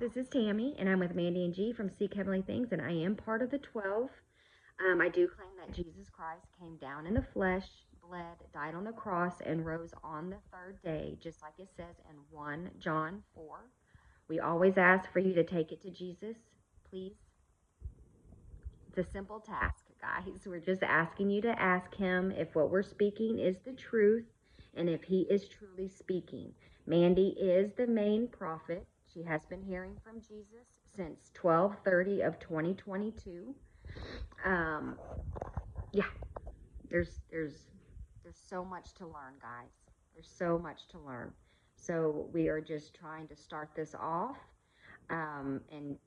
This is Tammy, and I'm with Mandy and G from Seek Heavenly Things, and I am part of the 12. I do claim that Jesus Christ came down in the flesh, bled, died on the cross, and rose on the third day, just like it says in 1 John 4. We always ask for you to take it to Jesus, please. It's a simple task, guys. We're just asking you to ask him if what we're speaking is the truth and if he is truly speaking. Mandy is the main prophet. She has been hearing from Jesus since 12/30 of 2022. Yeah, there's so much to learn, guys. There's so much to learn. So we are just trying to start this off and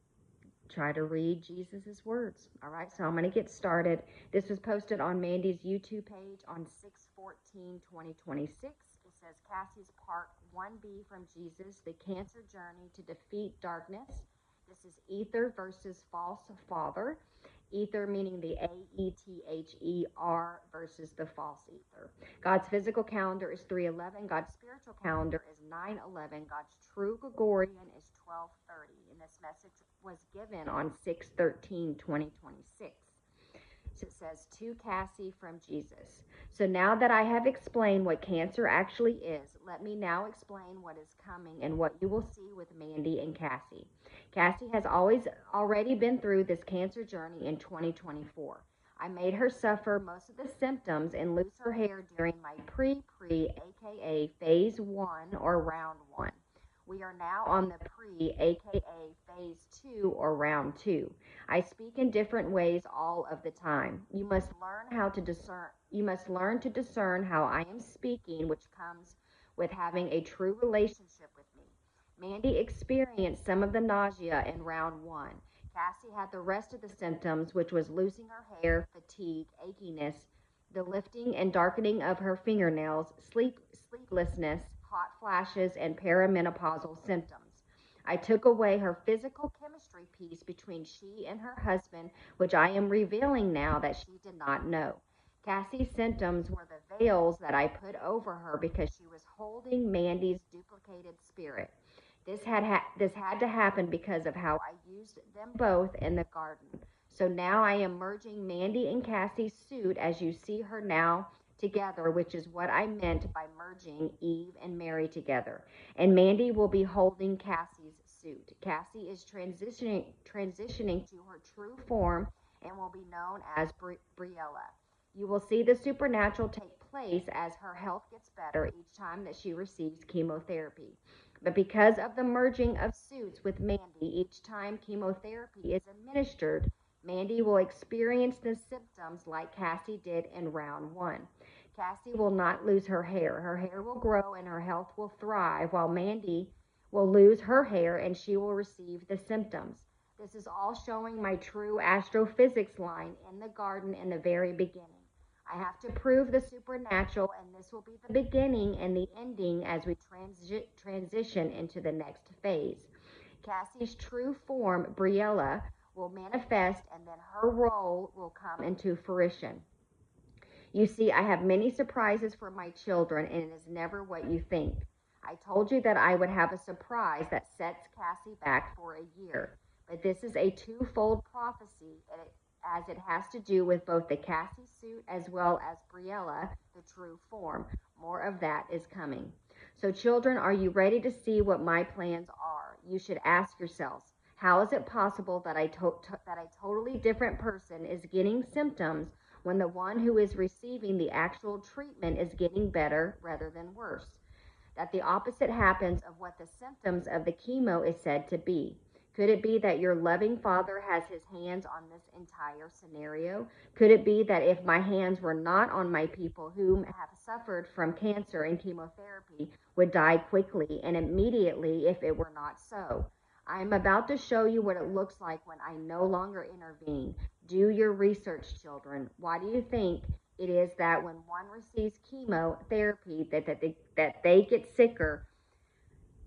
try to read Jesus's words. All right, so I'm going to get started. This was posted on Mandy's YouTube page on 6/14/2026. It says Cassie's part 1B from Jesus, the cancer journey to defeat darkness. This is ether versus false father. Ether meaning the AETHER versus the false ether. God's physical calendar is 3/11. God's spiritual calendar is 9/11. God's true Gregorian is 12/30. And this message was given on 6/13/2026. So it says, to Kassi from Jesus. So now that I have explained what cancer actually is, let me now explain what is coming and what you will see with Mandy and Kassi. Kassi has already been through this cancer journey in 2024. I made her suffer most of the symptoms and lose her hair during my pre, aka phase 1 or round 1. We are now on the pre, aka phase 2 or round 2. I speak in different ways all of the time. You must learn to discern how I am speaking, which comes with having a true relationship with me. Mandy experienced some of the nausea in round 1. Kassi had the rest of the symptoms, which was losing her hair, fatigue, achiness, the lifting and darkening of her fingernails, sleeplessness, hot flashes, and perimenopausal symptoms. I took away her physical chemistry piece between she and her husband, which I am revealing now that she did not know. Kassi's symptoms were the veils that I put over her because she was holding Mandy's duplicated spirit. This had to happen because of how I used them both in the garden. So now I am merging Mandy and Kassi's suit as you see her now together, which is what I meant by merging Eve and Mary together. And Mandy will be holding Kassi's suit. Kassi is transitioning to her true form and will be known as Briella. You will see the supernatural take place as her health gets better each time that she receives chemotherapy. But because of the merging of suits with Mandy, each time chemotherapy is administered, Mandy will experience the symptoms like Kassi did in round 1. Kassi will not lose her hair. Her hair will grow and her health will thrive, while Mandy will lose her hair and she will receive the symptoms. This is all showing my true astrophysics line in the garden in the very beginning. I have to prove the supernatural, and this will be the beginning and the ending as we transition into the next phase. Kassi's true form, Briella, will manifest, and then her role will come into fruition. You see, I have many surprises for my children, and it is never what you think. I told you that I would have a surprise that sets Kassi back for a year, but this is a twofold prophecy, as it has to do with both the Kassi suit as well as Briella, the true form. More of that is coming. So children, are you ready to see what my plans are? You should ask yourselves, how is it possible that a totally different person is getting symptoms when the one who is receiving the actual treatment is getting better rather than worse? That the opposite happens of what the symptoms of the chemo is said to be. Could it be that your loving Father has his hands on this entire scenario? Could it be that if my hands were not on my people who have suffered from cancer and chemotherapy would die quickly and immediately if it were not so? I am about to show you what it looks like when I no longer intervene. Do your research, children. Why do you think it is that when one receives chemotherapy that they get sicker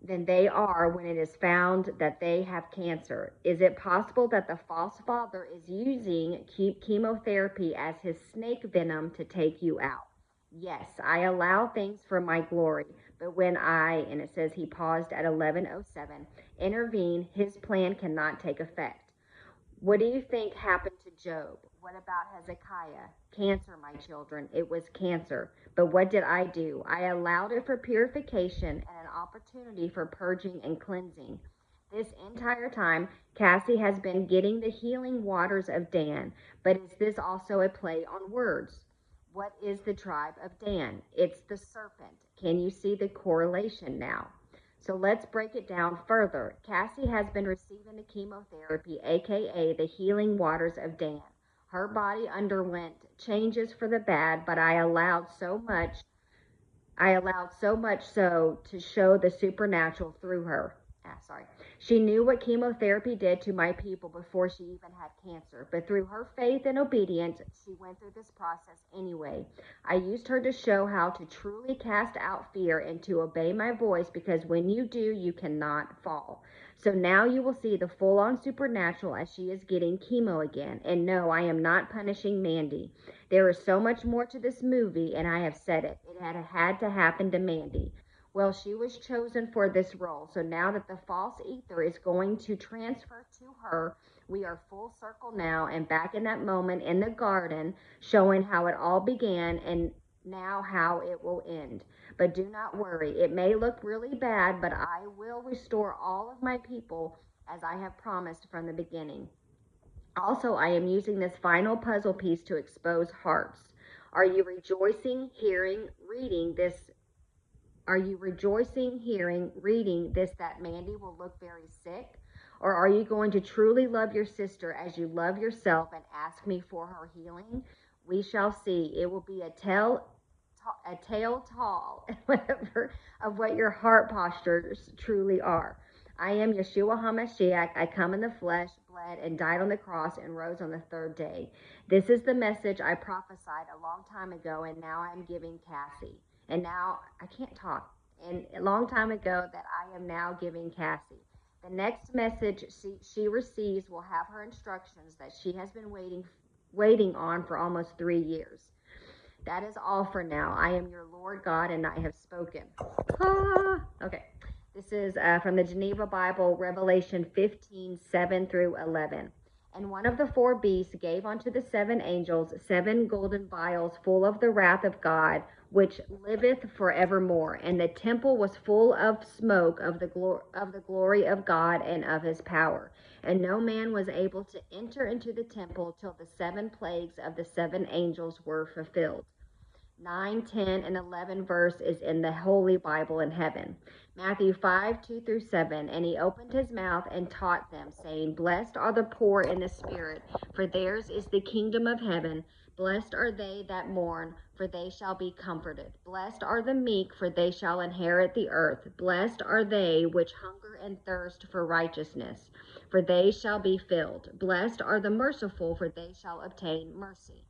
than they are when it is found that they have cancer? Is it possible that the false father is using chemotherapy as his snake venom to take you out? Yes, I allow things for my glory, but when and it says he paused at 11:07, intervene, his plan cannot take effect. What do you think happened to Job? What about Hezekiah? Cancer, my children. It was cancer. But what did I do? I allowed it for purification and an opportunity for purging and cleansing. This entire time, Kassi has been getting the healing waters of Dan. But is this also a play on words? What is the tribe of Dan? It's the serpent. Can you see the correlation now? So let's break it down further. Kassi has been receiving the chemotherapy, aka the healing waters of Dan. Her body underwent changes for the bad, but I allowed so much so to show the supernatural through her. She knew what chemotherapy did to my people before she even had cancer, but through her faith and obedience, she went through this process anyway. I used her to show how to truly cast out fear and to obey my voice, because when you do, you cannot fall. So now you will see the full-on supernatural as she is getting chemo again. And no, I am not punishing Mandy. There is so much more to this movie, and I have said it. It had to happen to Mandy. Well, she was chosen for this role, so now that the false ether is going to transfer to her, we are full circle now and back in that moment in the garden, showing how it all began and now how it will end. But do not worry, it may look really bad, but I will restore all of my people as I have promised from the beginning. Also, I am using this final puzzle piece to expose hearts. Are you rejoicing, hearing, reading this? Are you rejoicing, hearing, reading this, that Mandy will look very sick? Or are you going to truly love your sister as you love yourself and ask me for her healing? We shall see. It will be a tale tall, whatever, of what your heart postures truly are. I am Yeshua HaMashiach. I come in the flesh, bled, and died on the cross and rose on the third day. This is the message I prophesied a long time ago, and now I am giving Kassi. And now I can't talk. And a long time ago that I am now giving Kassi. The next message she receives will have her instructions that she has been waiting on for almost 3 years. That is all for now. I am your Lord God, and I have spoken. Okay. This is from the Geneva Bible, Revelation 15, 7 through 11. And one of the four beasts gave unto the seven angels 7 golden vials full of the wrath of God, which liveth forevermore. And the temple was full of smoke of the glory of God and of his power. And no man was able to enter into the temple till the 7 plagues of the 7 angels were fulfilled. 9, 10, and 11 verse is in the Holy Bible in heaven. Matthew 5, 2 through 7. And he opened his mouth and taught them, saying, Blessed are the poor in the spirit, for theirs is the kingdom of heaven. Blessed are they that mourn, for they shall be comforted. Blessed are the meek, for they shall inherit the earth. Blessed are they which hunger and thirst for righteousness, for they shall be filled. Blessed are the merciful, for they shall obtain mercy.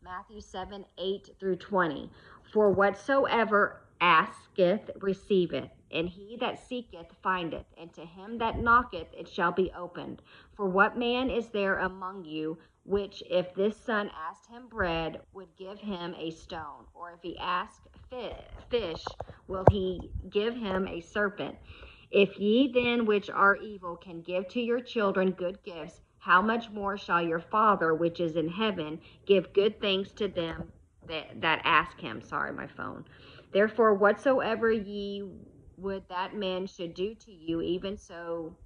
Matthew 7, 8 through 20. For whatsoever asketh, receiveth, and he that seeketh, findeth, and to him that knocketh, it shall be opened. For what man is there among you, which, if this son asked him bread, would give him a stone? Or if he ask fish, will he give him a serpent? If ye then, which are evil, can give to your children good gifts, how much more shall your Father, which is in heaven, give good things to them that ask him? Sorry, my phone. Therefore, whatsoever ye would that men should do to you, even so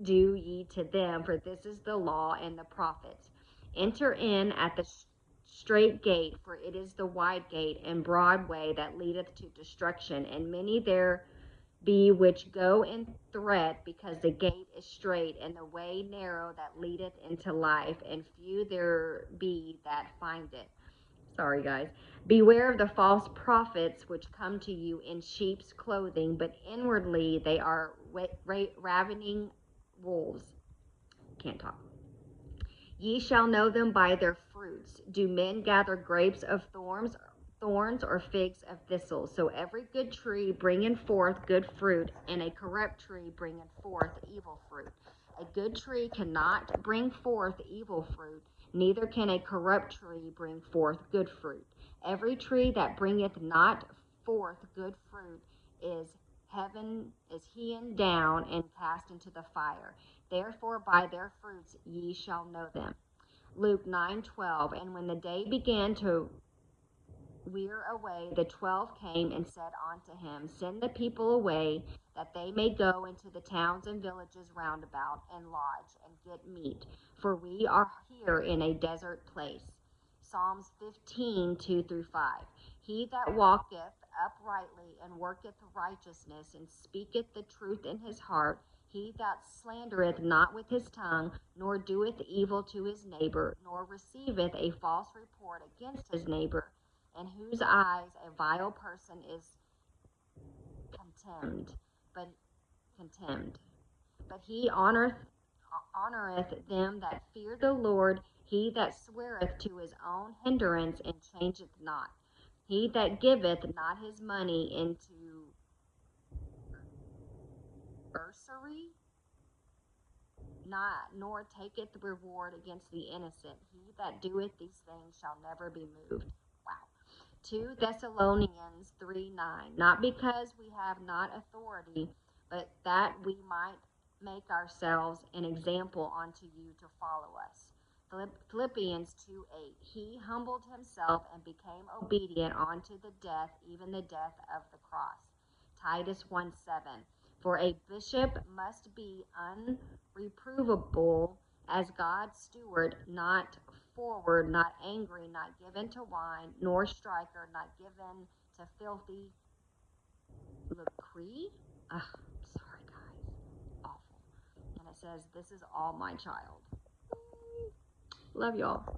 do ye to them, for this is the law and the prophets. Enter in at the straight gate, for it is the wide gate and broad way that leadeth to destruction, and many there be which go in threat, because the gate is straight and the way narrow that leadeth into life, and few there be that find it. Sorry, guys. Beware of the false prophets which come to you in sheep's clothing, but inwardly they are ravening wolves. Can't talk. Ye shall know them by their fruits. Do men gather grapes of thorns or figs of thistles? So every good tree bringeth forth good fruit, and a corrupt tree bringeth forth evil fruit. A good tree cannot bring forth evil fruit, neither can a corrupt tree bring forth good fruit. Every tree that bringeth not forth good fruit is heaven is hewn down and cast into the fire. Therefore by their fruits ye shall know them. Luke 9:12. And when the day began to wear away, the 12 came and said unto him, Send the people away, that they may go into the towns and villages round about, and lodge, and get meat, for we are here in a desert place. Psalms 15:2-5. He that walketh uprightly and worketh righteousness, and speaketh the truth in his heart, he that slandereth not with his tongue, nor doeth evil to his neighbor, nor receiveth a false report against his neighbor, in whose eyes a vile person is but contemned. But he honoreth them that fear the Lord. He that sweareth to his own hindrance and changeth not. He that giveth not his money into usury, nor taketh reward against the innocent. He that doeth these things shall never be moved. Wow. 2 Thessalonians 3:9. Not because we have not authority, but that we might make ourselves an example unto you to follow us. Philippians 2:8. He humbled himself and became obedient unto the death, even the death of the cross. Titus 1:7. For a bishop must be unreprovable as God's steward, not forward, not angry, not given to wine, nor striker, not given to filthy lucre. Sorry guys, awful. And it says, this is all my child. Love y'all.